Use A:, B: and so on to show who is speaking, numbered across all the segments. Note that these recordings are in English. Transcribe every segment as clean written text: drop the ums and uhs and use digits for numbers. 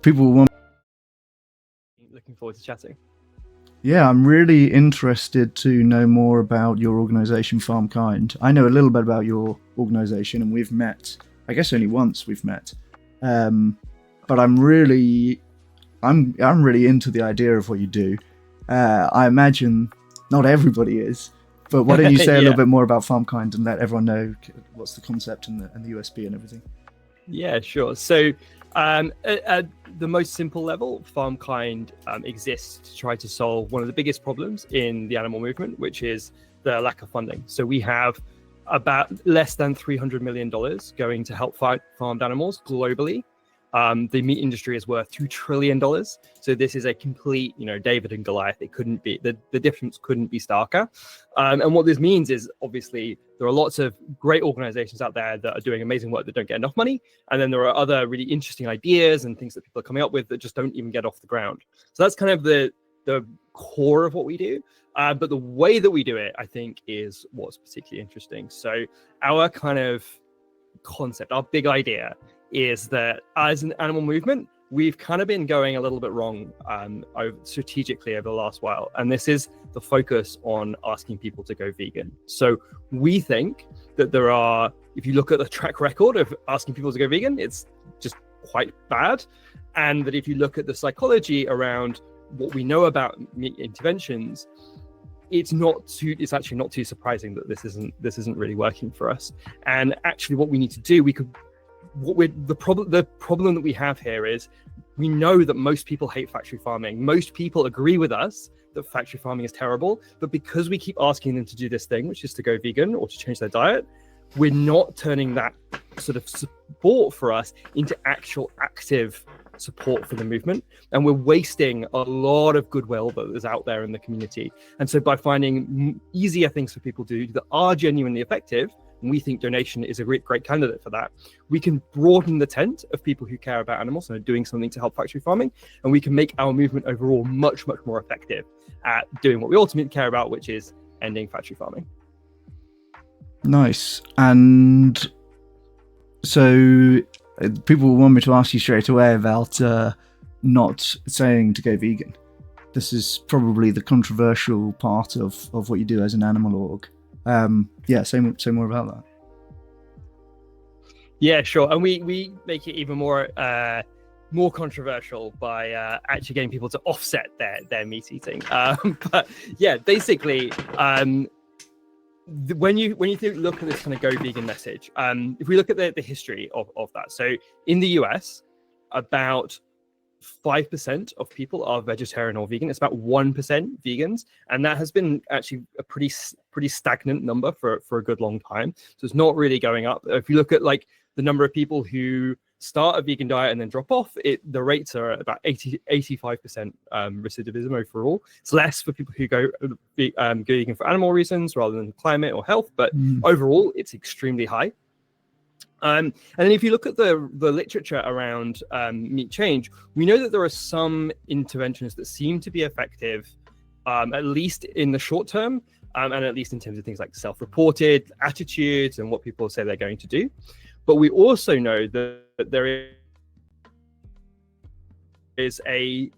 A: People want.
B: Looking forward to chatting.
A: Yeah, I'm really interested to know more about your organization, FarmKind. I know a little bit about your organization, and we've met. I guess only once we've met, but I'm really into the idea of what you do. I imagine not everybody is, but why don't you say a little bit more about FarmKind and let everyone know what's the concept and the USP and everything?
B: Yeah, sure. So at the most simple level, FarmKind exists to try to solve one of the biggest problems in the animal movement, which is the lack of funding. So we have about less than $300 million going to help farmed animals globally. The meat industry is worth $2 trillion. So this is a complete, David and Goliath. It couldn't be, the difference couldn't be starker. And what this means is, obviously, there are lots of great organizations out there that are doing amazing work that don't get enough money. And then there are other really interesting ideas and things that people are coming up with that just don't even get off the ground. So that's kind of the core of what we do. But the way that we do it, I think, is what's particularly interesting. So our kind of concept, our big idea is that as an animal movement, we've kind of been going a little bit wrong strategically over the last while. And this is the focus on asking people to go vegan. So we think that there are, if you look at the track record of asking people to go vegan, it's just quite bad. And that if you look at the psychology around what we know about meat interventions, it's actually not too surprising that this isn't really working for us. And actually what we need to do, the problem that we have here is we know that most people hate factory farming. Most people agree with us that factory farming is terrible, but because we keep asking them to do this thing, which is to go vegan or to change their diet, we're not turning that sort of support for us into actual active support for the movement, and we're wasting a lot of goodwill that is out there in the community. And so by finding easier things for people to do that are genuinely effective, and we think donation is a great candidate for that, we can broaden the tent of people who care about animals and are doing something to help factory farming, and we can make our movement overall much more effective at doing what we ultimately care about, which is ending factory farming.
A: Nice. And so people want me to ask you straight away about not saying to go vegan. This is probably the controversial part of what you do as an animal org. Say more about that.
B: Yeah, sure. And we make it even more controversial by actually getting people to offset their meat eating. But yeah, basically, when you look at this kind of go vegan message, if we look at the history of that, so in the US, about 5% of people are vegetarian or vegan. It's about 1% vegans, and that has been actually a pretty stagnant number for a good long time. So it's not really going up. If you look at like the number of people who start a vegan diet and then drop off, the rates are at about 85% recidivism overall. It's less for people who go vegan for animal reasons rather than climate or health, but overall it's extremely high. And then if you look at the literature around meat change, we know that there are some interventions that seem to be effective, at least in the short term, and at least in terms of things like self-reported attitudes and what people say they're going to do. But we also know that there is a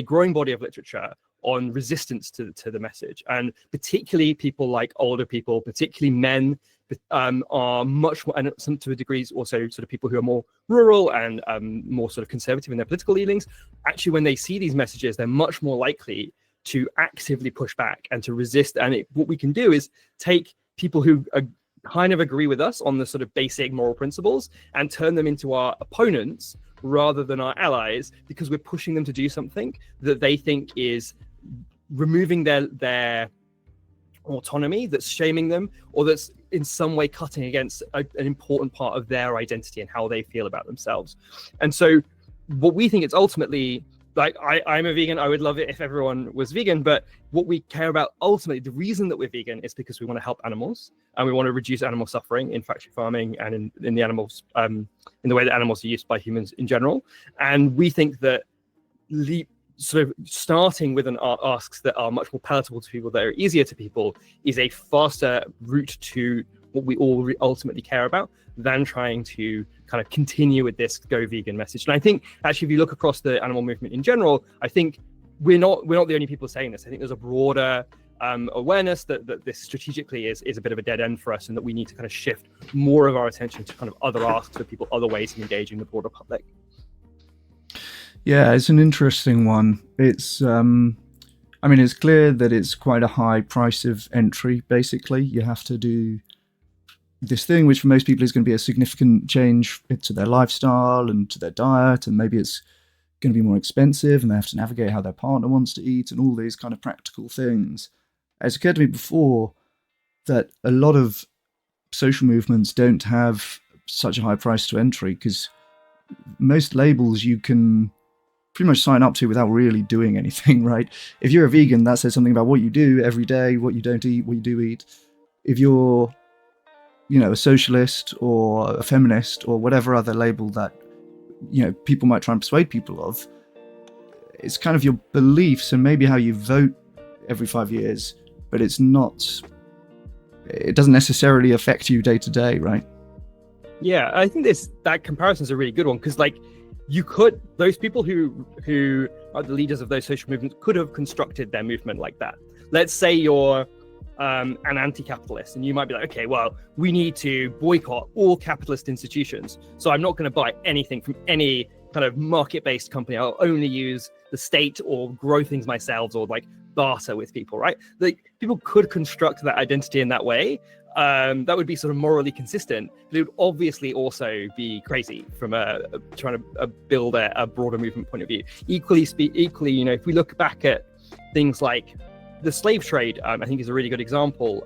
B: growing body of literature on resistance to the message, and particularly people like older people, particularly men, are much more, and some to a degree also sort of people who are more rural and more sort of conservative in their political leanings. Actually, when they see these messages, they're much more likely to actively push back and to resist. And what we can do is take people who kind of agree with us on the sort of basic moral principles and turn them into our opponents rather than our allies, because we're pushing them to do something that they think is removing their autonomy, that's shaming them, or that's in some way cutting against an important part of their identity and how they feel about themselves. And so what we think is ultimately, like, I'm a vegan, I would love it if everyone was vegan, but what we care about ultimately, the reason that we're vegan is because we want to help animals and we want to reduce animal suffering in factory farming and in the animals, in the way that animals are used by humans in general. And we think that sort of starting with asks that are much more palatable to people, that are easier to people, is a faster route to what we all ultimately care about, than trying to kind of continue with this go vegan message. And I think actually, if you look across the animal movement in general, I think we're not the only people saying this. I think there's a broader awareness that this strategically is a bit of a dead end for us, and that we need to kind of shift more of our attention to kind of other asks of people, other ways of engaging the broader public.
A: Yeah, it's an interesting one. It's it's clear that it's quite a high price of entry. Basically, you have to do this thing, which for most people is going to be a significant change to their lifestyle and to their diet, and maybe it's going to be more expensive, and they have to navigate how their partner wants to eat and all these kind of practical things. It's occurred to me before that a lot of social movements don't have such a high price to entry, because most labels you can pretty much sign up to without really doing anything, right? If you're a vegan, that says something about what you do every day, what you don't eat, what you do eat. If you're, a socialist or a feminist or whatever other label that, people might try and persuade people of, it's kind of your beliefs and maybe how you vote every 5 years, but it doesn't necessarily affect you day to day, right?
B: Yeah, I think that comparison is a really good one, because those people who are the leaders of those social movements could have constructed their movement like that. Let's say you're an anti-capitalist, and you might be like, okay, well, we need to boycott all capitalist institutions, so I'm not going to buy anything from any kind of market-based company. I'll only use the state or grow things myself, or like barter with people, right? Like, people could construct that identity in that way. That would be sort of morally consistent, but it would obviously also be crazy from trying to build a broader movement point of view. Equally, if we look back at things like the slave trade, I think is a really good example.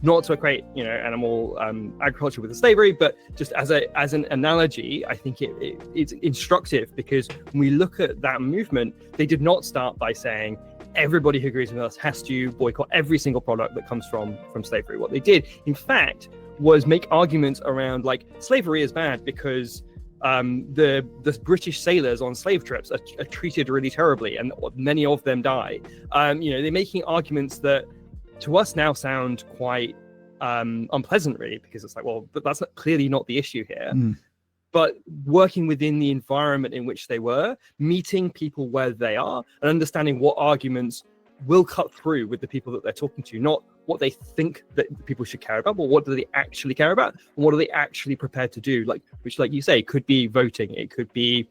B: Not to equate, animal agriculture with the slavery, but just as an analogy, I think it's instructive, because when we look at that movement, they did not start by saying everybody who agrees with us has to boycott every single product that comes from slavery. What they did, in fact, was make arguments around, like, slavery is bad because the British sailors on slave trips are treated really terribly, and many of them die. They're making arguments that to us now sound quite unpleasant, really, because it's like, well, but that's clearly not the issue here. But working within the environment in which they were, meeting people where they are, and understanding what arguments will cut through with the people that they're talking to, not what they think that people should care about, but what do they actually care about, and what are they actually prepared to do, which, like you say, could be voting, it could be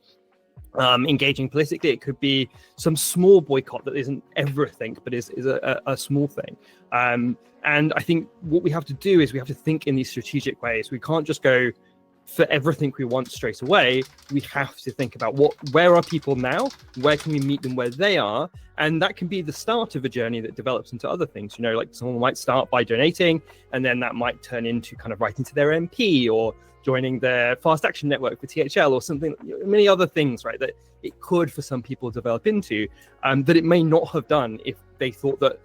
B: engaging politically, it could be some small boycott that isn't everything, but is a small thing. And I think what we have to do is we have to think in these strategic ways. We can't just go for everything we want straight away. We have to think about where are people now, where can we meet them where they are, and that can be the start of a journey that develops into other things. Like, someone might start by donating, and then that might turn into kind of writing to their MP, or joining their Fast Action Network for THL, or something, many other things, right, that it could for some people develop into, that it may not have done if they thought that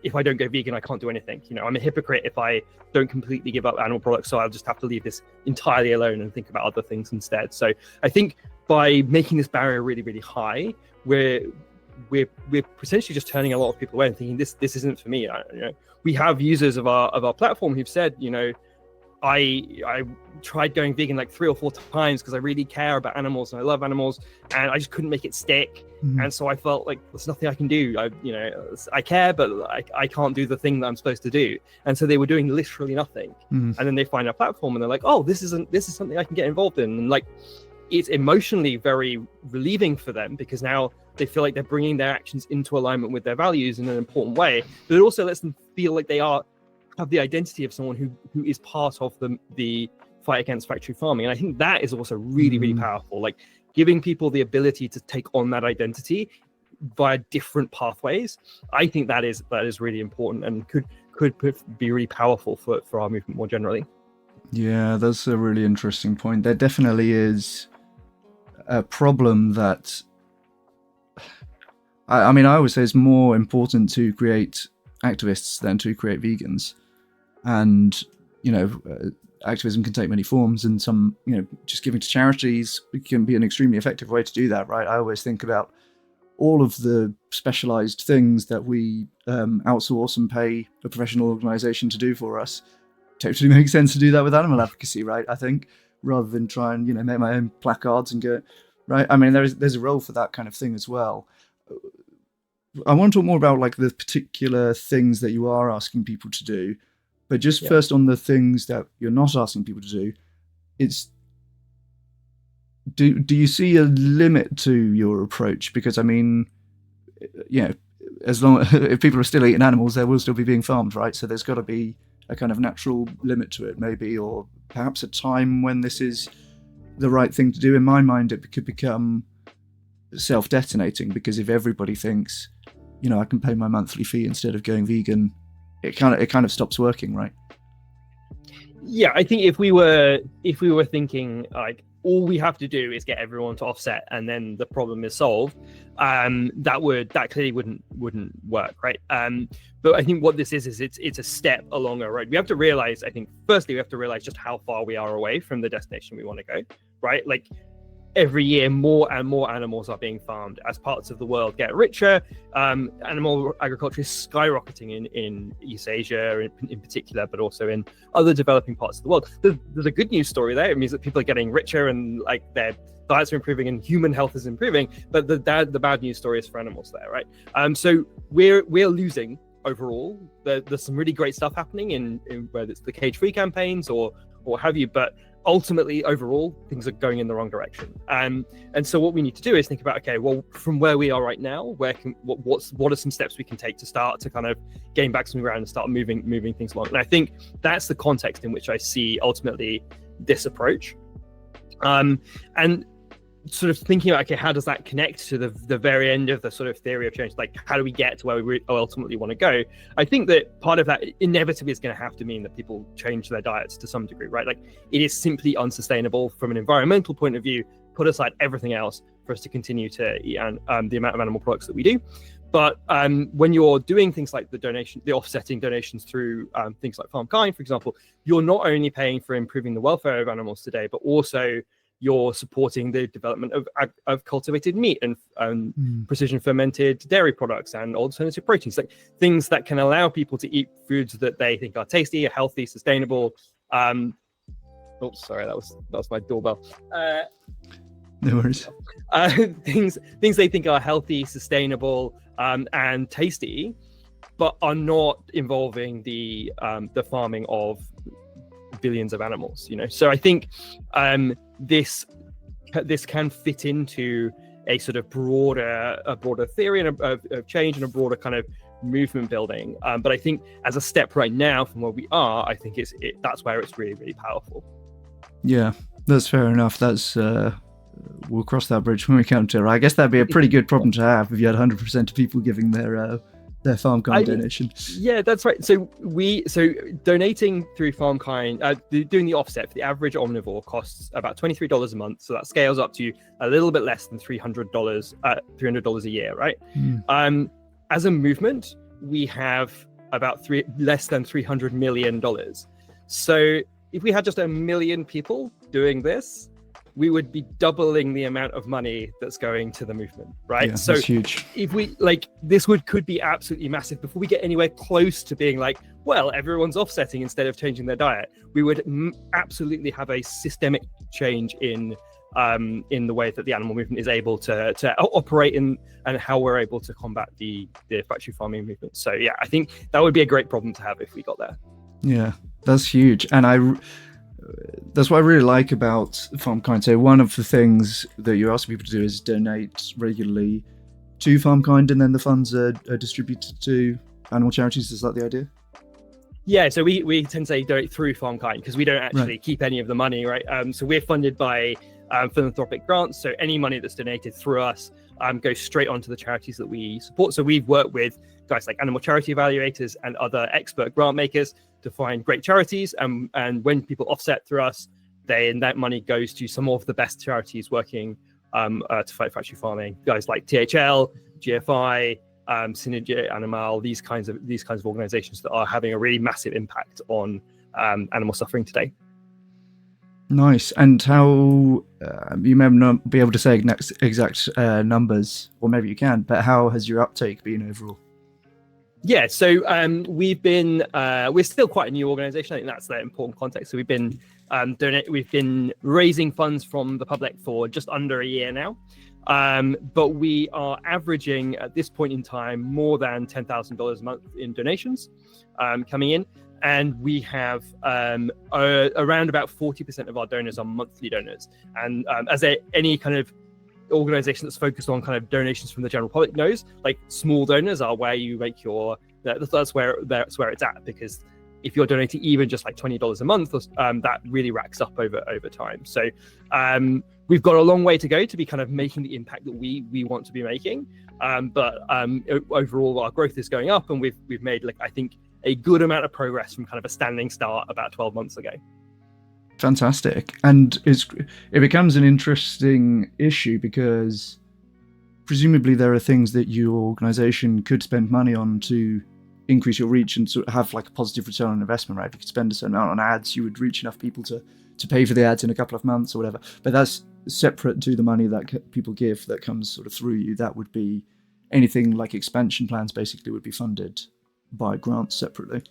B: if I don't go vegan, I can't do anything. I'm a hypocrite if I don't completely give up animal products, so I'll just have to leave this entirely alone and think about other things instead. So I think by making this barrier really, really high, we're potentially just turning a lot of people away and thinking this isn't for me. We have users of our platform who've said, I tried going vegan like 3 or 4 times because I really care about animals and I love animals, and I just couldn't make it stick. And so I felt like there's nothing I can do. I care, but I can't do the thing that I'm supposed to do. And so they were doing literally nothing. And then they find our platform and they're like, oh, this is something I can get involved in. And like, it's emotionally very relieving for them, because now they feel like they're bringing their actions into alignment with their values in an important way. But it also lets them feel like they have the identity of someone who is part of the fight against factory farming. And I think that is also really, really powerful. Like, giving people the ability to take on that identity via different pathways. I think that is really important, and could be really powerful for our movement more generally.
A: Yeah, that's a really interesting point. There definitely is a problem that, I always say it's more important to create activists than to create vegans. And, activism can take many forms, and some, just giving to charities can be an extremely effective way to do that, right? I always think about all of the specialized things that we outsource and pay a professional organization to do for us. totally makes sense to do that with animal advocacy, right? I think rather than try and make my own placards and go right. I mean, there's a role for that kind of thing as well. I want to talk more about like the particular things that you are asking people to do, but just first on the things that you're not asking people to do. It's do you see a limit to your approach? Because I mean, as long if people are still eating animals, they will still be being farmed, right? So there's got to be a kind of natural limit to it, maybe, or perhaps a time when this is the right thing to do. In my mind, it could become self-detonating, because if everybody thinks, I can pay my monthly fee instead of going vegan, it kind of stops working, right?
B: Yeah, I think if we were thinking like all we have to do is get everyone to offset and then the problem is solved, that clearly wouldn't work, right? But I think what this is it's a step along a road. We have to realize, I think, firstly, we have to realize just how far we are away from the destination we want to go, right? Like every year, more and more animals are being farmed as parts of the world get richer. Animal agriculture is skyrocketing in East Asia in particular, but also in other developing parts of the world. There's a good news story there. It means that people are getting richer and like their diets are improving and human health is improving. But the bad news story is for animals there, right? So we're losing overall. There's some really great stuff happening in whether it's the cage-free campaigns or what have you, but ultimately, overall, things are going in the wrong direction. And so what we need to do is think about, okay, well, from where we are right now, what are some steps we can take to start to kind of gain back some ground and start moving things along? And I think that's the context in which I see ultimately this approach. And sort of thinking about, okay, how does that connect to the very end of the sort of theory of change? Like, how do we get to where we ultimately want to go? I think that part of that inevitably is going to have to mean that people change their diets to some degree, right? Like, it is simply unsustainable from an environmental point of view, put aside everything else, for us to continue to eat the amount of animal products that we do. But when you're doing things like the offsetting donations through things like FarmKind, for example, you're not only paying for improving the welfare of animals today, but also you're supporting the development of cultivated meat and precision fermented dairy products and alternative proteins, like things that can allow people to eat foods that they think are tasty, healthy, sustainable. Sorry, that was my doorbell.
A: No worries.
B: Things they think are healthy, sustainable, and tasty, but are not involving the farming of billions of animals. So I think this can fit into a sort of broader theory and of change and a broader kind of movement building. But I think as a step right now from where we are, I think that's where it's really, really powerful.
A: Yeah, that's fair enough. That's we'll cross that bridge when we come to it. I guess that'd be a pretty good problem to have if you had 100% of people giving their FarmKind donation.
B: Yeah, that's right. So donating through FarmKind, doing the offset for the average omnivore costs about $23 a month. So that scales up to a little bit less than $300 a year, right? As a movement, we have about less than $300 million. So if we had just 1 million people doing this, we would be doubling the amount of money that's going to the movement, right?
A: Yeah,
B: so
A: that's huge.
B: If we this could be absolutely massive before we get anywhere close to being like, well, everyone's offsetting instead of changing their diet. We would absolutely have a systemic change in the way that the animal movement is able to operate and how we're able to combat the factory farming movement. So yeah, I think that would be a great problem to have if we got there.
A: Yeah, that's huge. And that's what I really like about FarmKind. So one of the things that you ask people to do is donate regularly to FarmKind, and then the funds are distributed to animal charities. Is that the idea?
B: Yeah, so we tend to say donate through FarmKind because we don't actually keep any of the money, right? So we're funded by philanthropic grants. So any money that's donated through us goes straight onto the charities that we support. So we've worked with guys like animal charity evaluators and other expert grant makers to find great charities. And when people offset through us, then that money goes to some of the best charities working to fight factory farming. Guys like THL, GFI, Synergy Animal, these kinds of organizations that are having a really massive impact on animal suffering today.
A: Nice. And how you may not be able to say exact numbers, or maybe you can, but how has your uptake been overall?
B: Yeah, so we're still quite a new organization. I think that's the important context. So we've been we've been raising funds from the public for just under a year now, but we are averaging at this point in time more than $10,000 a month in donations coming in, and we have around about 40% of our donors are monthly donors. And any kind of organization that's focused on kind of donations from the general public knows, like small donors are where you make that's where it's at, because if you're donating even just like $20 a month, that really racks up over time. So we've got a long way to go to be kind of making the impact that we want to be making, but overall our growth is going up, and we've made, like, I think, a good amount of progress from kind of a standing start about 12 months ago.
A: Fantastic. And it becomes an interesting issue because presumably there are things that your organization could spend money on to increase your reach and sort of have like a positive return on investment, right? If you could spend a certain amount on ads, you would reach enough people to pay for the ads in a couple of months or whatever. But that's separate to the money that people give that comes sort of through you. That would be anything like expansion plans basically would be funded by grants separately.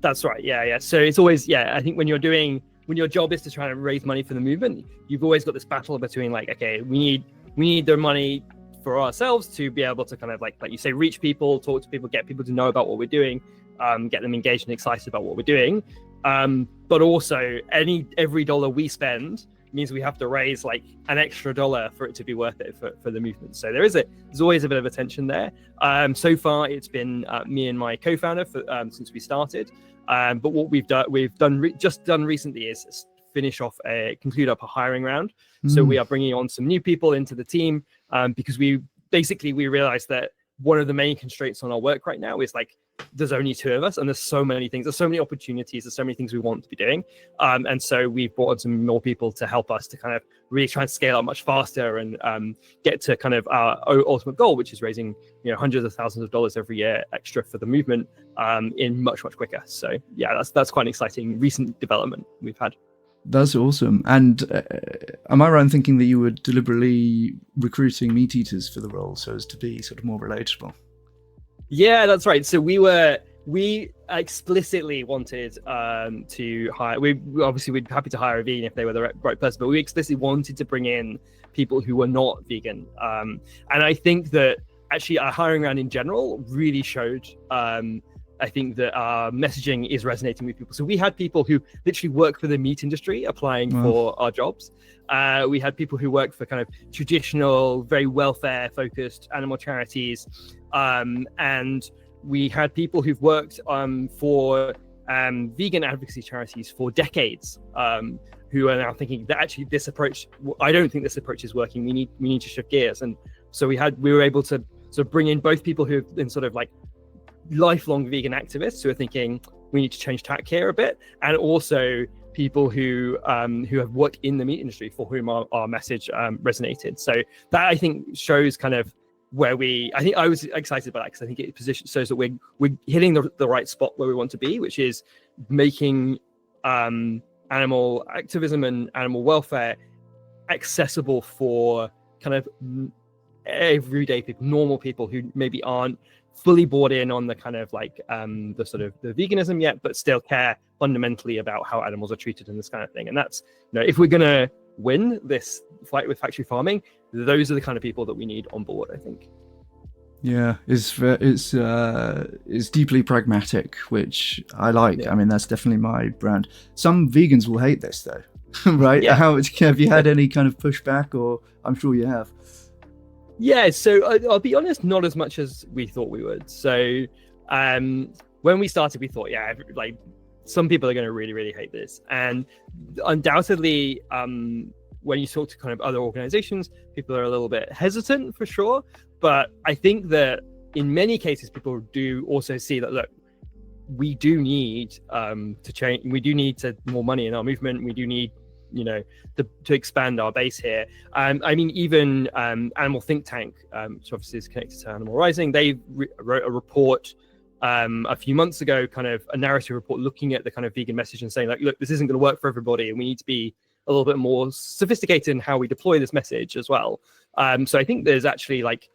B: That's right. Yeah. So it's always, I think when your job is to try and raise money for the movement, you've always got this battle between like, okay, we need the money for ourselves to be able to kind of like you say, reach people, talk to people, get people to know about what we're doing, get them engaged and excited about what we're doing. But also every dollar we spend means we have to raise like an extra dollar for it to be worth it for the movement. So there's always a bit of a tension there. So far it's been me and my co-founder since we started. But what we've done recently is conclude up a hiring round. So we are bringing on some new people into the team because we realized that one of the main constraints on our work right now is like there's only two of us, and there's so many things, there's so many opportunities, there's so many things we want to be doing, and so we've brought on some more people to help us to kind of really try and scale up much faster and get to kind of our ultimate goal, which is raising hundreds of thousands of dollars every year extra for the movement in much quicker. So yeah, that's quite an exciting recent development we've had.
A: That's awesome. And am I right in thinking that you were deliberately recruiting meat eaters for the role so as to be sort of more relatable?
B: Yeah, that's right. So we explicitly wanted to hire. We'd happy to hire a vegan if they were the right person, but we explicitly wanted to bring in people who were not vegan. And I think that actually our hiring round in general really showed. I think that our messaging is resonating with people. So we had people who literally work for the meat industry applying for our jobs. We had people who work for kind of traditional, very welfare-focused animal charities. And we had people who've worked for vegan advocacy charities for decades, who are now thinking that actually this approach, I don't think this approach is working. We need to shift gears. And so we were able to sort of bring in both people who've been sort of like lifelong vegan activists who are thinking we need to change tack here a bit, and also people who have worked in the meat industry for whom our message resonated. So that I think shows kind of where I was excited about that because I think it shows that we're hitting the right spot where we want to be, which is making animal activism and animal welfare accessible for kind of everyday people, normal people who maybe aren't fully bought in on the kind of like the sort of the veganism yet, but still care fundamentally about how animals are treated and this kind of thing. And that's, if we're gonna win this fight with factory farming, those are the kind of people that we need on board, I think.
A: Yeah, it's deeply pragmatic, which I like. Yeah. I mean, that's definitely my brand. Some vegans will hate this though, right? Yeah. Have you had any kind of pushback, or I'm sure you have?
B: Yeah, so I'll be honest, not as much as we thought we would. So when we started, we thought, like some people are going to really, really hate this. And undoubtedly, when you talk to kind of other organizations, people are a little bit hesitant for sure. But I think that in many cases, people do also see that, look, we do need to change. We do need more money in our movement. We do need to expand our base here. I mean, even Animal Think Tank, which obviously is connected to Animal Rising, they wrote a report a few months ago, kind of a narrative report looking at the kind of vegan message and saying, like, look, this isn't going to work for everybody, and we need to be a little bit more sophisticated in how we deploy this message as well. So I think there's actually like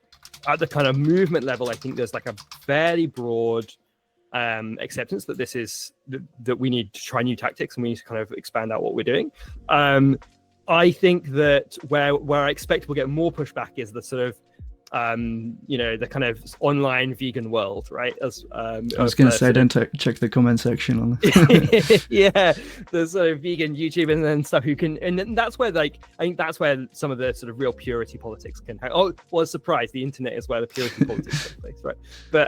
B: at the kind of movement level, I think there's like a fairly broad acceptance that this is that we need to try new tactics and we need to kind of expand out what we're doing. I think that where I expect we'll get more pushback is the sort of the kind of online vegan world, right? As
A: I was going to say, don't check the comment section on
B: this. Yeah, the sort of vegan YouTube and then stuff and that's where I think that's where some of the sort of real purity politics can happen. Oh, well, surprise, the internet is where the purity politics take place, right? But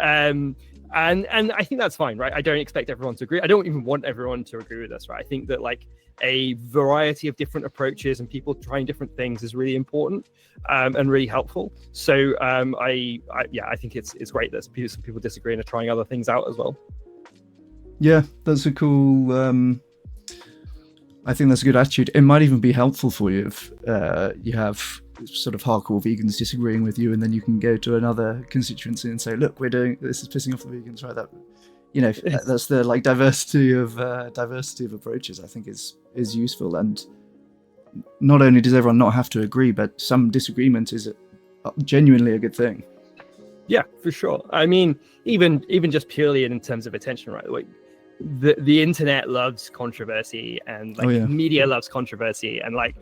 B: and I think that's fine, right? I don't expect everyone to agree. I don't even want everyone to agree with us, right? I think that like a variety of different approaches and people trying different things is really important and really helpful. So I think it's great that some people disagree and are trying other things out as well.
A: Yeah, that's a cool. I think that's a good attitude. It might even be helpful for you if you have sort of hardcore vegans disagreeing with you, and then you can go to another constituency and say, "Look, we're doing this is pissing off the vegans, right?" That that's the like diversity of approaches. I think is useful, and not only does everyone not have to agree, but some disagreement is genuinely a good thing.
B: Yeah, for sure. I mean, even just purely in terms of attention, right? Like the internet loves controversy, and like media loves controversy, and like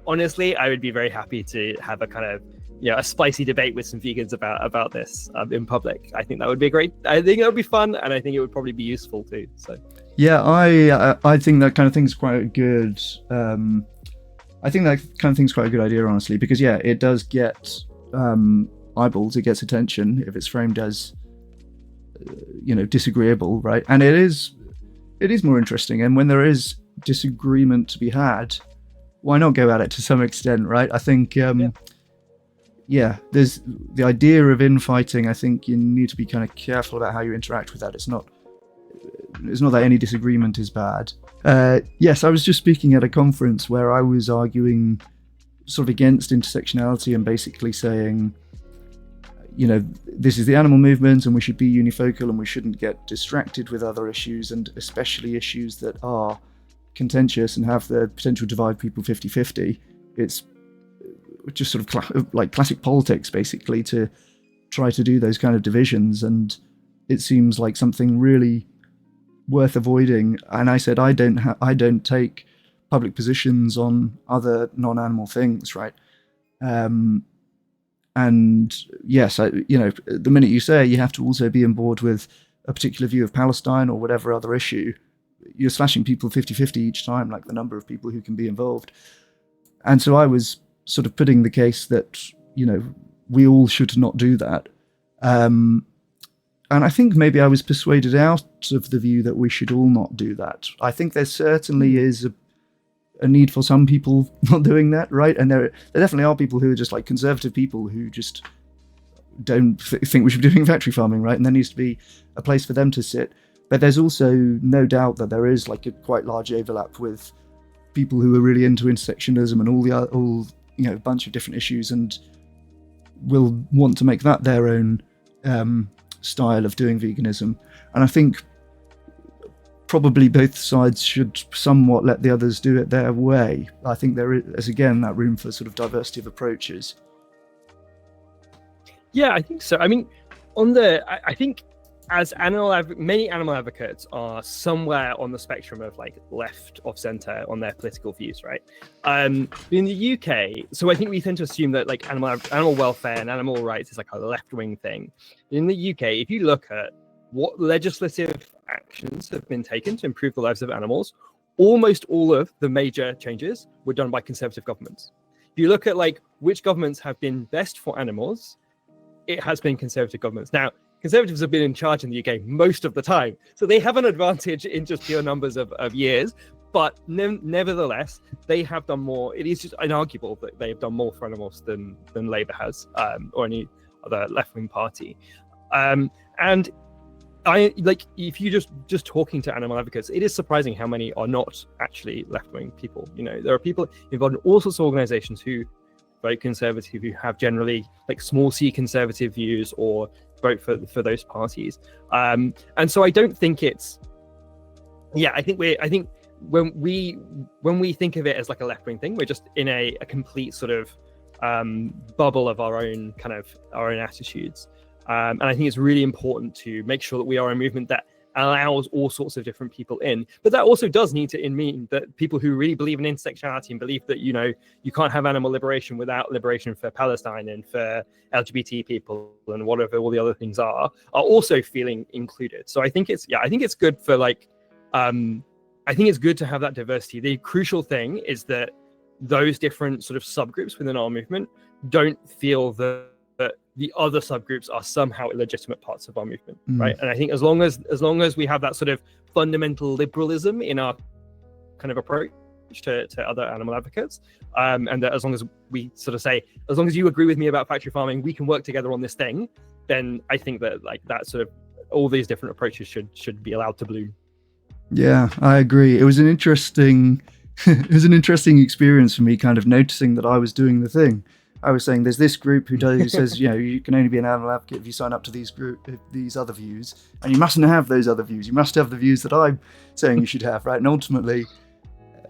B: honestly, I would be very happy to have a kind of a spicy debate with some vegans about this in public. I think that would be great. I think it would be fun, and I think it would probably be useful too. So
A: yeah, I think that kind of thing's quite good. I think that kind of thing's quite a good idea, honestly, because it does get eyeballs, it gets attention if it's framed as disagreeable, right? And it is more interesting. And when there is disagreement to be had, why not go at it to some extent, right? I think there's the idea of infighting. I think you need to be kind of careful about how you interact with that. It's not that any disagreement is bad. Yes, I was just speaking at a conference where I was arguing sort of against intersectionality and basically saying, this is the animal movement and we should be unifocal and we shouldn't get distracted with other issues, and especially issues that are contentious and have the potential to divide people 50-50. It's just sort of like classic politics, basically, to try to do those kind of divisions, and it seems like something really worth avoiding. And I said I don't take public positions on other non-animal things, right? And yes, the minute you say you have to also be on board with a particular view of Palestine or whatever other issue, you're slashing people 50-50 each time, like the number of people who can be involved. And so I was sort of putting the case that, we all should not do that. And I think maybe I was persuaded out of the view that we should all not do that. I think there certainly is a need for some people not doing that, right? And there definitely are people who are just like conservative people who just don't think we should be doing factory farming, right? And there needs to be a place for them to sit. But there's also no doubt that there is like a quite large overlap with people who are really into intersectionalism and a bunch of different issues, and will want to make that their own style of doing veganism. And I think probably both sides should somewhat let the others do it their way. I think there is, again, that room for sort of diversity of approaches.
B: Yeah, I think so. I mean, I think as many animal advocates are somewhere on the spectrum of like left of center on their political views, right? In the UK, so I think we tend to assume that like animal welfare and animal rights is like a left-wing thing. In the UK, if you look at what legislative actions have been taken to improve the lives of animals, almost all of the major changes were done by conservative governments. If you look at like which governments have been best for animals, it has been conservative governments. Now, Conservatives have been in charge in the UK most of the time, so they have an advantage in just pure numbers of years, but nevertheless, they have done more. It is just inarguable that they have done more for animals than Labour has, or any other left-wing party. And I like, if you just talking to animal advocates, it is surprising how many are not actually left-wing people. There are people involved in all sorts of organizations who vote conservative, who have generally like small c conservative views or vote for those parties. And so I don't think it's, I think when we think of it as like a left-wing thing, we're just in a complete sort of bubble of our own attitudes. And I think it's really important to make sure that we are a movement that allows all sorts of different people in. But that also does need to mean that people who really believe in intersectionality and believe that, you can't have animal liberation without liberation for Palestine and for LGBT people and whatever all the other things are also feeling included. So I think it's good for I think it's good to have that diversity. The crucial thing is that those different sort of subgroups within our movement don't feel that the other subgroups are somehow illegitimate parts of our movement, right? And I think as long as we have that sort of fundamental liberalism in our kind of approach to other animal advocates, and that as long as we sort of say, as long as you agree with me about factory farming, we can work together on this thing, then I think that that sort of all these different approaches should be allowed to bloom. Yeah,
A: I agree. It was an interesting experience for me, kind of noticing that I was doing the thing. I was saying there's this group who says, you can only be an animal advocate if you sign up to these other views, and you mustn't have those other views. You must have the views that I'm saying you should have, right? And ultimately,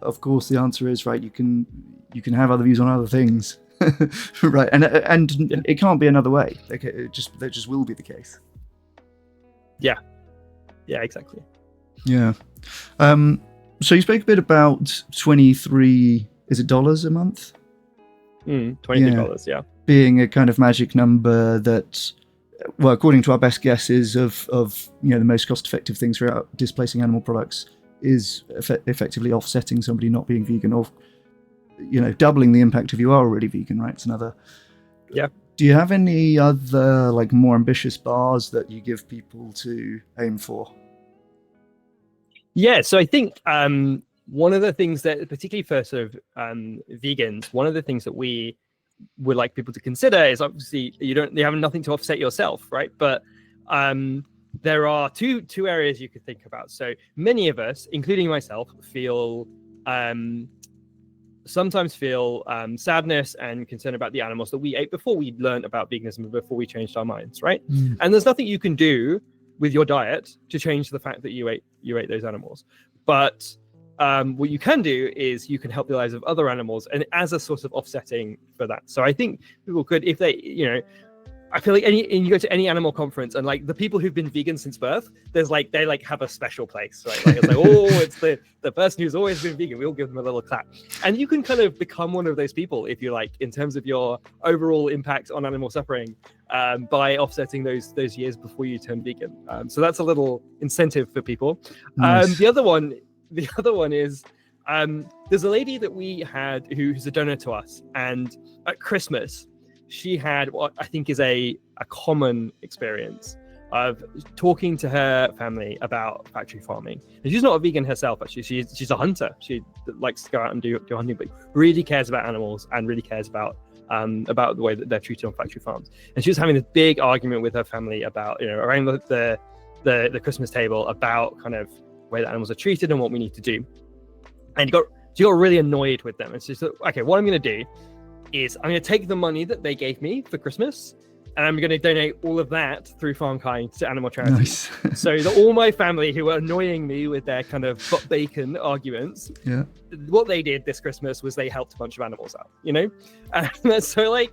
A: of course, the answer is, right, you can have other views on other things, right? And it can't be another way. That just will be the case.
B: Yeah, exactly.
A: Yeah. So you spoke a bit about $23 a month?
B: $23, yeah.
A: Being a kind of magic number that, well, according to our best guesses of the most cost-effective things for displacing animal products is effectively offsetting somebody not being vegan, or doubling the impact if you are already vegan, right? It's another.
B: Yeah.
A: Do you have any other more ambitious bars that you give people to aim for?
B: Yeah, so I think one of the things that, particularly for sort of vegans, one of the things that we would like people to consider is, obviously you have nothing to offset yourself, right? But there are two areas you could think about. So many of us, including myself, sometimes feel sadness and concern about the animals that we ate before we learned about veganism, before we changed our minds, right? And there's nothing you can do with your diet to change the fact that you ate those animals. But what you can do is you can help the lives of other animals, and as a sort of offsetting for that. So I think people could, if they, I feel like you go to any animal conference, and the people who've been vegan since birth, there's they have a special place, right? It's the person who's always been vegan. We all give them a little clap, and you can kind of become one of those people if you like, in terms of your overall impact on animal suffering, by offsetting those years before you turn vegan. So that's a little incentive for people. Nice. The other one is there's a lady that we had who's a donor to us, and at Christmas she had what I think is a common experience of talking to her family about factory farming. And she's not a vegan herself, actually. She's a hunter. She likes to go out and do hunting, but really cares about animals and really cares about the way that they're treated on factory farms. And she was having this big argument with her family about, around the Christmas table, about kind of the way that animals are treated and what we need to do. And she got really annoyed with them. And she said, okay, what I'm going to do is I'm going to take the money that they gave me for Christmas, and I'm going to donate all of that through FarmKind to animal charities. Nice. So that all my family who were annoying me with their kind of butt bacon arguments, what they did this Christmas was they helped a bunch of animals out, And so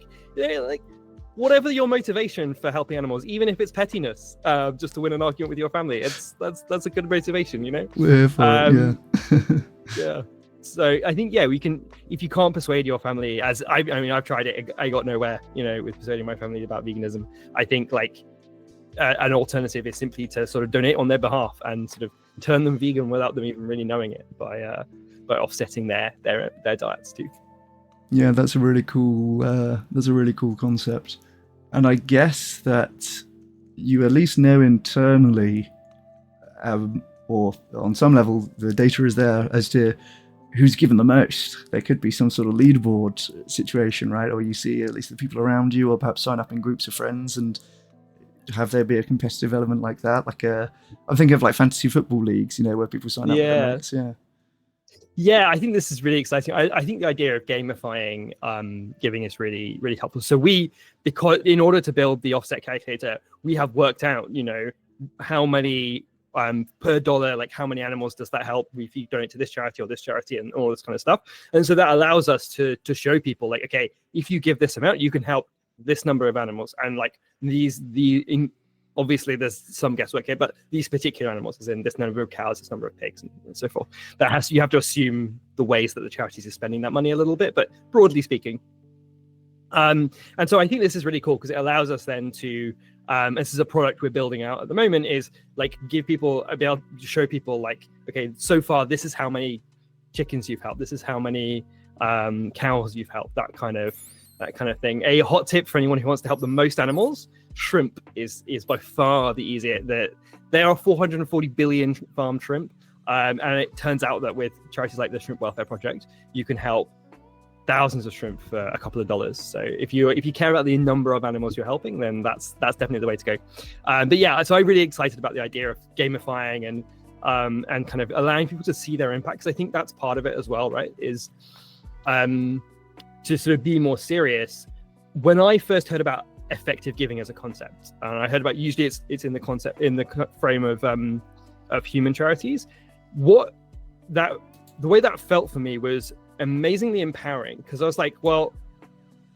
B: whatever your motivation for helping animals, even if it's pettiness, just to win an argument with your family, that's a good motivation, Yeah. So I think, we can, if you can't persuade your family, as I've tried it, I got nowhere, with persuading my family about veganism. I think an alternative is simply to sort of donate on their behalf and sort of turn them vegan without them even really knowing it, by offsetting their diets too.
A: Yeah, that's a really cool concept. And I guess that you at least know internally, or on some level, the data is there as to who's given the most. There could be some sort of leaderboard situation, right? Or you see at least the people around you, or perhaps sign up in groups of friends and have there be a competitive element like that. I'm thinking of fantasy football leagues, where people sign up with their mates.
B: Yeah, I think this is really exciting. I think the idea of gamifying giving is really, really helpful. So because in order to build the offset calculator, we have worked out, how many per dollar, like how many animals does that help if you donate to this charity or this charity and all this kind of stuff. And so that allows us to show people like, okay, if you give this amount, you can help this number of animals. And like obviously there's some guesswork here, but these particular animals, as in this number of cows, this number of pigs, and so forth, you have to assume the ways that the charities are spending that money a little bit, but broadly speaking. And so I think this is really cool because it allows us then to, this is a product we're building out at the moment, is like be able to show people like, okay, so far this is how many chickens you've helped, this is how many cows you've helped, that kind of thing. A hot tip for anyone who wants to help the most animals: shrimp is by far the easiest. There are 440 billion farmed shrimp, and it turns out that with charities like the Shrimp Welfare Project, you can help thousands of shrimp for a couple of dollars. So if you care about the number of animals you're helping, then that's definitely the way to go. But yeah, so I'm really excited about the idea of gamifying and kind of allowing people to see their impact, because I think that's part of it as well, right? Is to sort of be more serious. When I first heard about effective giving as a concept, and I heard about, usually it's in the frame of human charities, the way that felt for me was amazingly empowering, because I was like, well,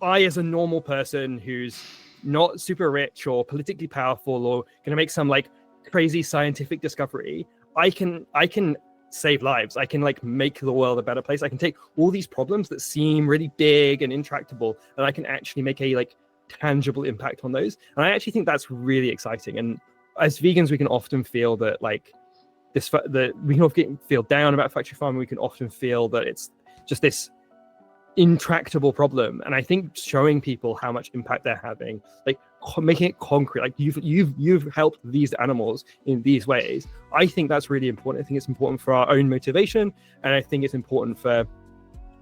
B: I as a normal person who's not super rich or politically powerful or gonna make some like crazy scientific discovery, I can save lives. I can like make the world a better place. I can take all these problems that seem really big and intractable, and I can actually make a like tangible impact on those. And I actually think that's really exciting. And as vegans, we can often feel that like we can often feel down about factory farming. We can often feel that it's just this intractable problem. And I think showing people how much impact they're having, like making it concrete, like you've helped these animals in these ways, I think that's really important. I think it's important for our own motivation, and I think it's important for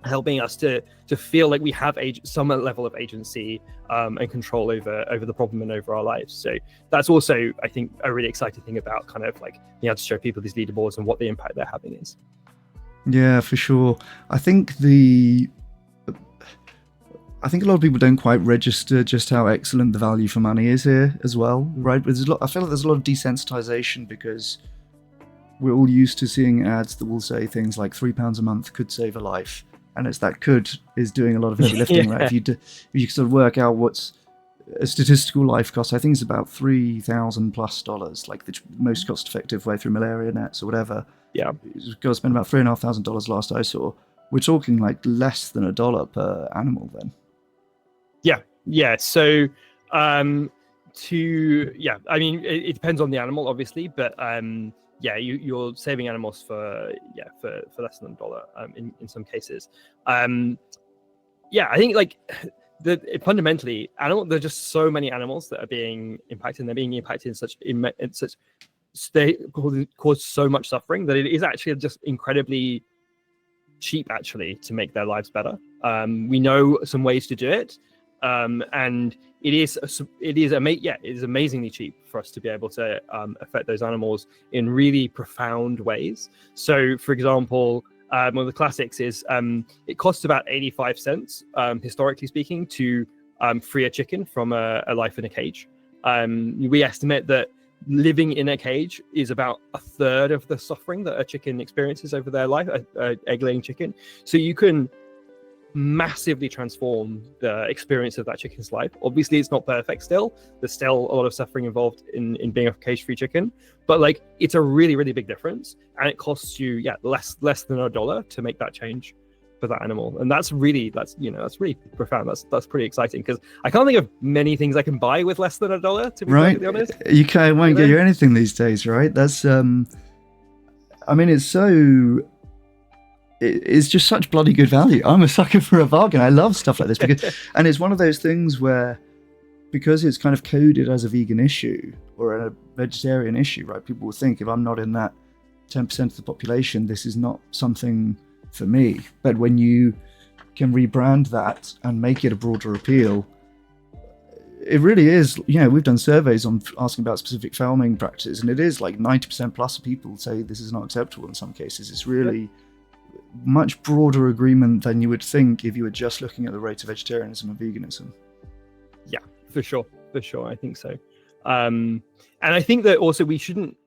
B: helping us to feel like we have some level of agency and control over the problem and over our lives. So that's also, I think, a really exciting thing about kind of like being able to show people these leaderboards and what the impact they're having is. Yeah, for sure. I think
A: I think a lot of people don't quite register just how excellent the value for money is here as well, right? I feel like there's a lot of desensitization because we're all used to seeing ads that will say things like £3 a month could save a life. And it's that could is doing a lot of heavy lifting, yeah. Right? If you sort of work out what's a statistical life cost, I think it's about $3,000+, like the most cost-effective way through malaria nets or whatever.
B: Yeah.
A: You've got to spend about $3,500 last I saw. We're talking like less than $1 per animal then.
B: Yeah. So, I mean, it depends on the animal, obviously, but you're saving animals for less than $1 in some cases. I think like fundamentally, there are just so many animals that are being impacted, and they're being impacted in such they cause so much suffering that it is actually just incredibly cheap actually to make their lives better. We know some ways to do it. And it is amazingly cheap for us to be able to affect those animals in really profound ways. So, for example, one of the classics is it costs about 85 cents, historically speaking, to free a chicken from a life in a cage. We estimate that living in a cage is about a third of the suffering that a chicken experiences over their life, a egg-laying chicken. So you can massively transform the experience of that chicken's life. Obviously, it's not perfect still. There's still a lot of suffering involved in being a cage-free chicken, but like it's a really, really big difference, and it costs you less than $1 to make that change for that animal. And that's really profound. That's pretty exciting, because I can't think of many things I can buy with less than $1, to be perfectly honest.
A: You won't get you anything these days, right? That's it's just such bloody good value. I'm a sucker for a bargain. I love stuff like this and it's one of those things where, because it's kind of coded as a vegan issue or a vegetarian issue, right? People will think, if I'm not in that 10% of the population, this is not something for me. But when you can rebrand that and make it a broader appeal, it really is. We've done surveys on asking about specific farming practices, and it is like 90% plus of people say this is not acceptable in some cases. It's really much broader agreement than you would think if you were just looking at the rate of vegetarianism and veganism.
B: Yeah, for sure. I think so. And I think that also we shouldn't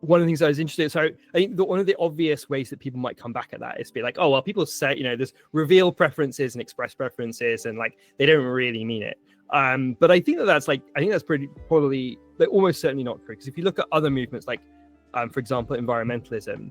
B: one of the things I was interested in, so I think one of the obvious ways that people might come back at that is to be like, oh, well, people say, there's reveal preferences and express preferences, and like they don't really mean it. But I think that's probably like, almost certainly not true, because if you look at other movements, like for example, environmentalism,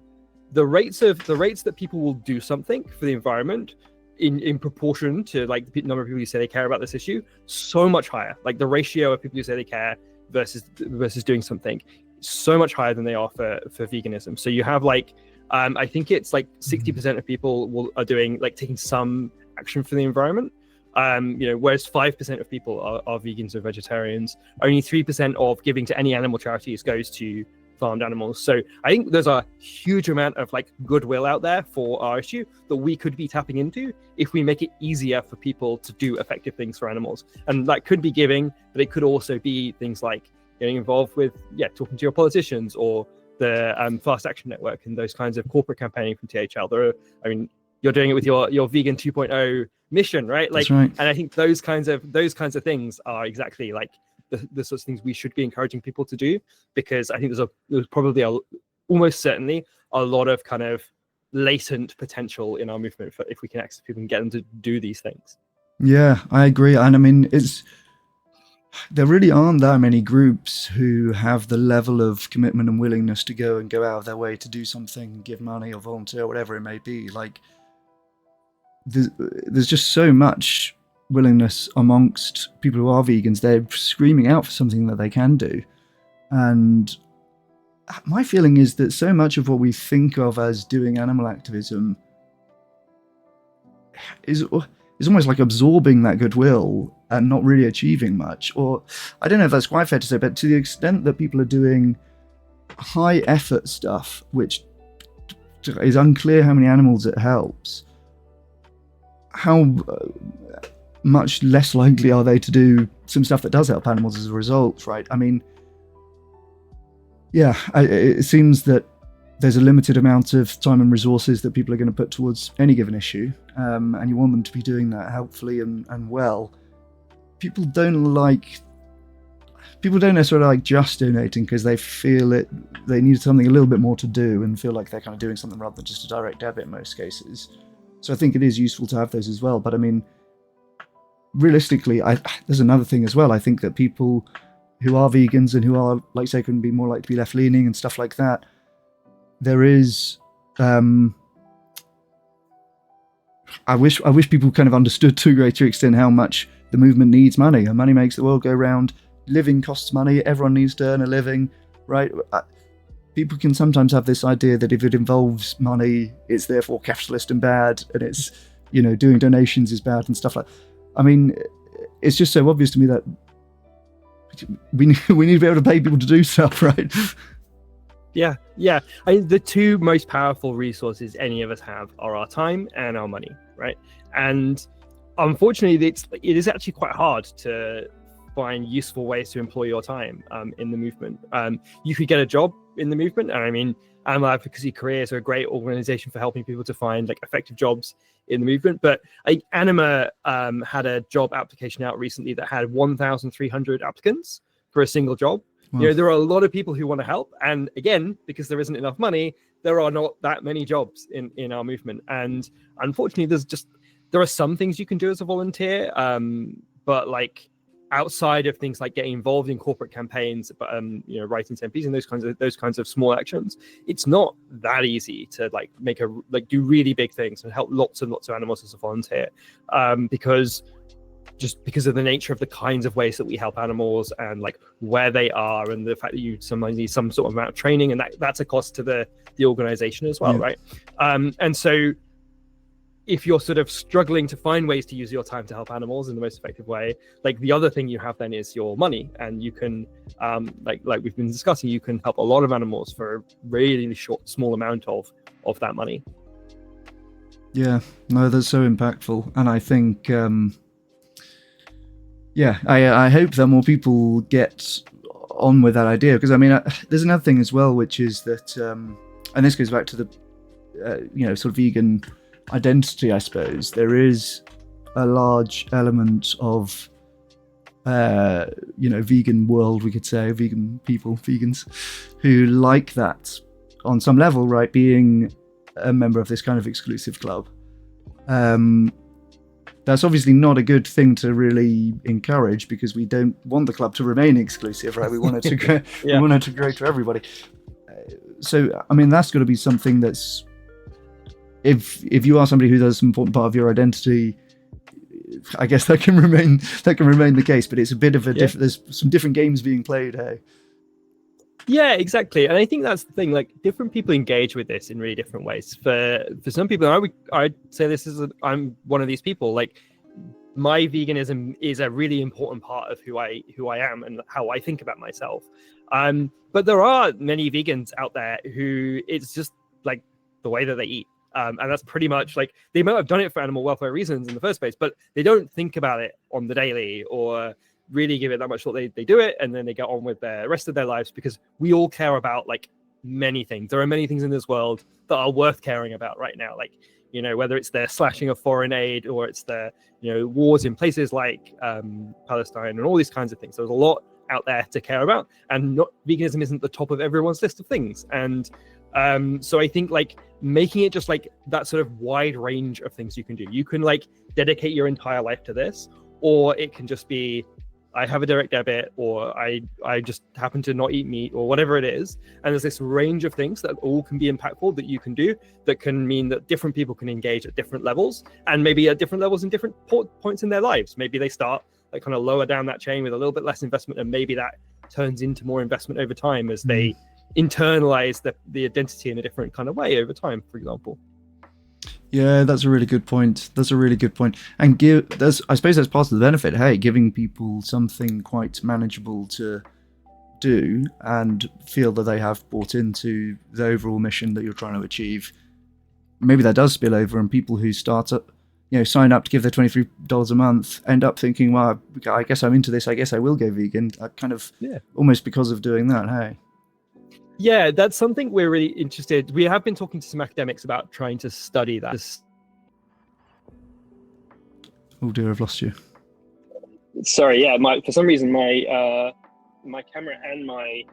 B: the rates that people will do something for the environment in proportion to like the number of people who say they care about this issue, so much higher. Like the ratio of people who say they care versus doing something, so much higher than they are for veganism. So you have like I think it's like 60% of people are doing like taking some action for the environment, whereas 5% of people are vegans or vegetarians. Only 3% of giving to any animal charities goes to farmed animals. So I think there's a huge amount of like goodwill out there for our issue that we could be tapping into if we make it easier for people to do effective things for animals. And that could be giving, but it could also be things like getting involved with talking to your politicians, or the Fast Action Network and those kinds of corporate campaigning from THL. You're doing it with your vegan 2.0 mission, right? Like,
A: that's right.
B: And I think those kinds of things are exactly like the sorts of things we should be encouraging people to do, because I think there's probably almost certainly a lot of kind of latent potential in our movement for if we can access people and get them to do these things.
A: Yeah, I agree. And I mean, there really aren't that many groups who have the level of commitment and willingness to go out of their way to do something, give money or volunteer, whatever it may be. Like, there's just so much willingness amongst people who are vegans. They're screaming out for something that they can do. And my feeling is that so much of what we think of as doing animal activism is almost like absorbing that goodwill and not really achieving much. Or I don't know if that's quite fair to say, but to the extent that people are doing high effort stuff, which is unclear how many animals it helps, how much less likely are they to do some stuff that does help animals as a result, right? I mean, yeah, it seems that there's a limited amount of time and resources that people are going to put towards any given issue, and you want them to be doing that helpfully and well. People don't necessarily like just donating because they feel they need something a little bit more to do and feel like they're kind of doing something rather than just a direct debit in most cases. So I think it is useful to have those as well. But I mean, realistically, there's another thing as well. I think that people who are vegans and who are, like, say, can be more likely to be left-leaning and stuff like that, there is I wish people kind of understood to a greater extent how much the movement needs money, and money makes the world go round. Living costs money. Everyone needs to earn a living, right? People can sometimes have this idea that if it involves money, it's therefore capitalist and bad, and it's, doing donations is bad and stuff like that. I mean, it's just so obvious to me that we need to be able to pay people to do stuff, right?
B: Yeah. The two most powerful resources any of us have are our time and our money, right? And unfortunately, it is actually quite hard to find useful ways to employ your time in the movement. You could get a job in the movement, and I mean, animal advocacy careers are a great organization for helping people to find like effective jobs in the movement. But Anima had a job application out recently that had 1,300 applicants for a single job. Wow. There are a lot of people who want to help, and again, because there isn't enough money, there are not that many jobs in our movement. And unfortunately, there are some things you can do as a volunteer, but like outside of things like getting involved in corporate campaigns, but writing to MPs and those kinds of small actions, it's not that easy to do really big things and help lots and lots of animals as a volunteer, because of the nature of the kinds of ways that we help animals and like where they are, and the fact that you sometimes need some sort of amount of training, and that's a cost to the organization as well, right? And so if you're sort of struggling to find ways to use your time to help animals in the most effective way, like the other thing you have then is your money, and you can like we've been discussing, you can help a lot of animals for a really small amount of that money.
A: Yeah, no, that's so impactful. And I think I hope that more people get on with that idea, because I mean, there's another thing as well, which is that and this goes back to the sort of vegan identity, I suppose. There is a large element of vegan world, we could say, vegan people, vegans, who like that on some level, right? Being a member of this kind of exclusive club. That's obviously not a good thing to really encourage, because we don't want the club to remain exclusive, right? We want it to grow. We want it to grow to everybody. So, I mean, that's got to be something that's, if you are somebody who does an important part of your identity, I guess that can remain the case. But it's a bit of a there's some different games being played. Hey.
B: Yeah, exactly. And I think that's the thing, like different people engage with this in really different ways. For some people, I'd say I'm one of these people, like my veganism is a really important part of who I am and how I think about myself. But there are many vegans out there who it's just like the way that they eat. And that's pretty much like, they might have done it for animal welfare reasons in the first place, but they don't think about it on the daily or really give it that much thought. They do it and then they get on with the rest of their lives, because we all care about like many things. There are many things in this world that are worth caring about right now, like, whether it's the slashing of foreign aid or it's the wars in places like Palestine and all these kinds of things. There's a lot out there to care about, and veganism isn't the top of everyone's list of things. And so I think like making it just like that sort of wide range of things you can do. You can like dedicate your entire life to this, or it can just be, I have a direct debit, or I just happen to not eat meat, or whatever it is. And there's this range of things that all can be impactful that you can do, that can mean that different people can engage at different levels, and maybe at different levels in different points in their lives. Maybe they start like kind of lower down that chain with a little bit less investment, and maybe that turns into more investment over time as they internalize the identity in a different kind of way over time, for example.
A: Yeah, that's a really good point. And I suppose that's part of the benefit. Hey, giving people something quite manageable to do and feel that they have bought into the overall mission that you're trying to achieve. Maybe that does spill over, and people who sign up to give their $23 a month end up thinking, well, I guess I'm into this. I guess I will go vegan. Almost because of doing that. Hey.
B: Yeah, that's something we're really interested. We have been talking to some academics about trying to study that.
A: Oh dear, I've lost you.
B: Sorry, yeah. For some reason, my camera and my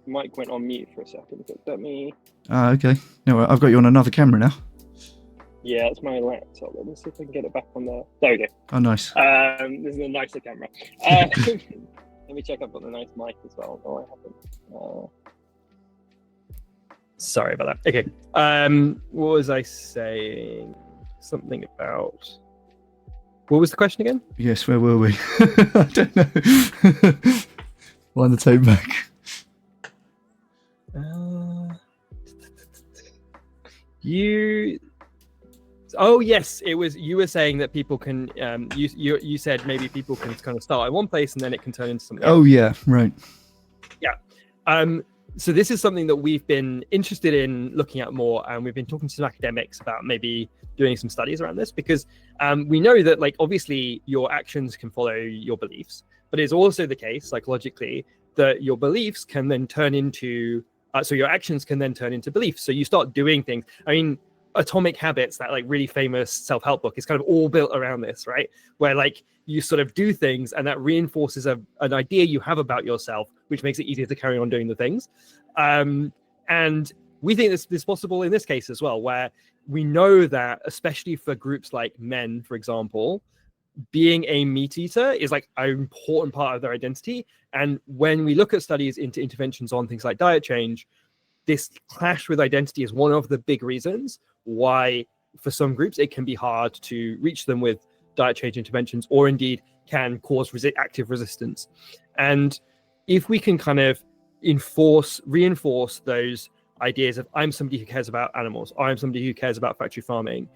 B: mic went on mute for a second. But let me.
A: Okay. No, I've got you on another camera now.
B: Yeah, it's my laptop. Let me see if I can get it back on there. There we go.
A: Oh, nice.
B: This is a nicer camera. Let me check I've got the nice mic as well. No, I haven't. Sorry about that. Okay. What was I saying? Something about... What was the question again?
A: Yes, where were we? I don't know. Wind the tape back.
B: Oh yes, it was. You were saying that people can. You said maybe people can kind of start at one place and then it can turn into something else.
A: Oh yeah, right.
B: Yeah. So this is something that we've been interested in looking at more, and we've been talking to some academics about maybe doing some studies around this, because we know that like obviously your actions can follow your beliefs, but it's also the case psychologically that your beliefs can then turn into so your actions can then turn into beliefs. So you start doing things. I mean, Atomic Habits, that like really famous self-help book, is kind of all built around this, right? Where like you sort of do things and that reinforces an idea you have about yourself, which makes it easier to carry on doing the things. And we think this is possible in this case as well, where we know that, especially for groups like men, for example, being a meat eater is like an important part of their identity. And when we look at studies into interventions on things like diet change, this clash with identity is one of the big reasons why for some groups it can be hard to reach them with diet change interventions, or indeed can cause active resistance. And if we can kind of reinforce those ideas of I'm somebody who cares about animals, I'm somebody who cares about factory farming,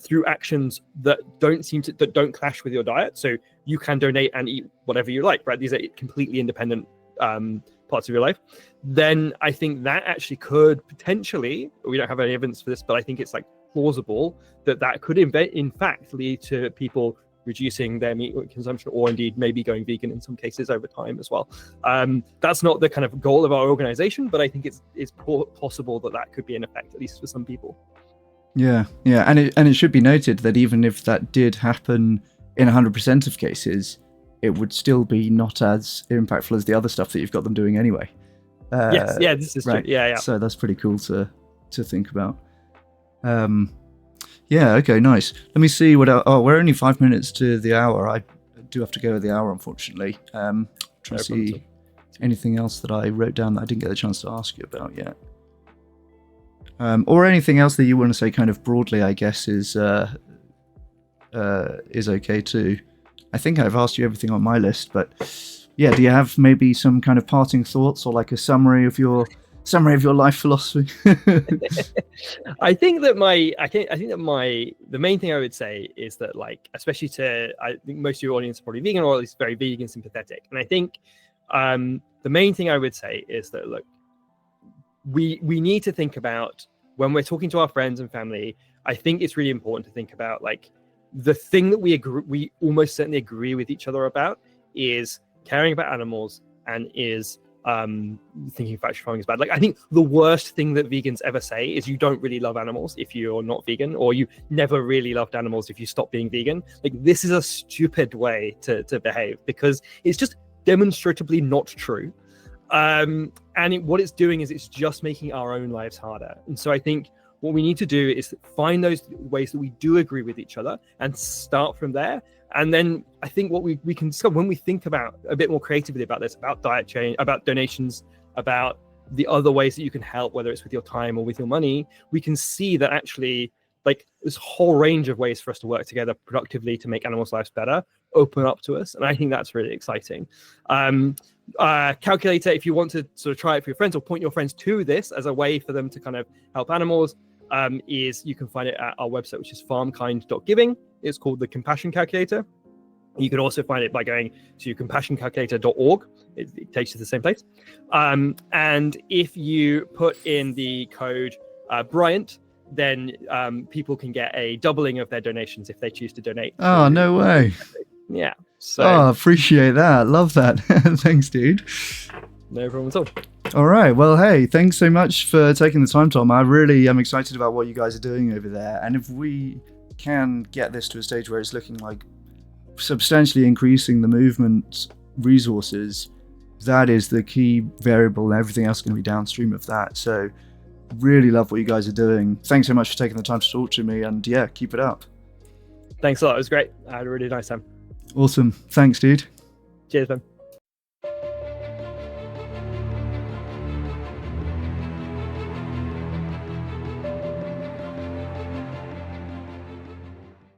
B: through actions that don't clash with your diet, so you can donate and eat whatever you like, right? These are completely independent parts of your life. Then I think that actually could potentially, we don't have any evidence for this, but I think it's like plausible that could in fact lead to people reducing their meat consumption, or indeed maybe going vegan in some cases over time as well. That's not the kind of goal of our organization, but I think it's possible that could be an effect, at least for some people.
A: Yeah, and it should be noted that even if that did happen in 100% of cases, it would still be not as impactful as the other stuff that you've got them doing anyway.
B: Yes, yeah, this is
A: right.
B: true. Yeah.
A: So that's pretty cool to think about. Yeah, okay, nice. Let me see what else. Oh, we're only 5 minutes to the hour. I do have to go at the hour, unfortunately. Trying to see anything else that I wrote down that I didn't get a chance to ask you about yet. Or anything else that you want to say kind of broadly, I guess, is okay too. I think I've asked you everything on my list, but yeah, do you have maybe some kind of parting thoughts or like a summary of your life philosophy?
B: I think that the main thing I would say is that, like, especially I think most of your audience are probably vegan, or at least very vegan sympathetic. And I think the main thing I would say is that, look, we need to think about, when we're talking to our friends and family, I think it's really important to think about, like, the thing that we almost certainly agree with each other about is caring about animals and is thinking factory farming is bad. Like, I think the worst thing that vegans ever say is you don't really love animals if you're not vegan, or you never really loved animals if you stop being vegan. Like, this is a stupid way to behave, because it's just demonstrably not true. What it's doing is it's just making our own lives harder. And so I think what we need to do is find those ways that we do agree with each other and start from there. And then I think what we can discover when we think about a bit more creatively about this, about diet change, about donations, about the other ways that you can help, whether it's with your time or with your money, we can see that actually, like, this whole range of ways for us to work together productively to make animals' lives better open up to us. And I think that's really exciting. Calculator, if you want to sort of try it for your friends or point your friends to this as a way for them to kind of help animals, is you can find it at our website, which is farmkind.giving. It's called the Compassion Calculator. You can also find it by going to compassioncalculator.org. It takes you to the same place. And if you put in the code Bryant, then people can get a doubling of their donations if they choose to donate.
A: Oh, no way.
B: Yeah. So,
A: appreciate that. Love that. Thanks, dude.
B: No problem at all.
A: All right. Well, hey, thanks so much for taking the time, Tom. I really am excited about what you guys are doing over there. And if we can get this to a stage where it's looking like substantially increasing the movement's resources, that is the key variable, and everything else is going to be downstream of that. So really love what you guys are doing. Thanks so much for taking the time to talk to me, and yeah, keep it up.
B: Thanks a lot. It was great. I had a really nice time.
A: Awesome. Thanks, dude.
B: Cheers, man.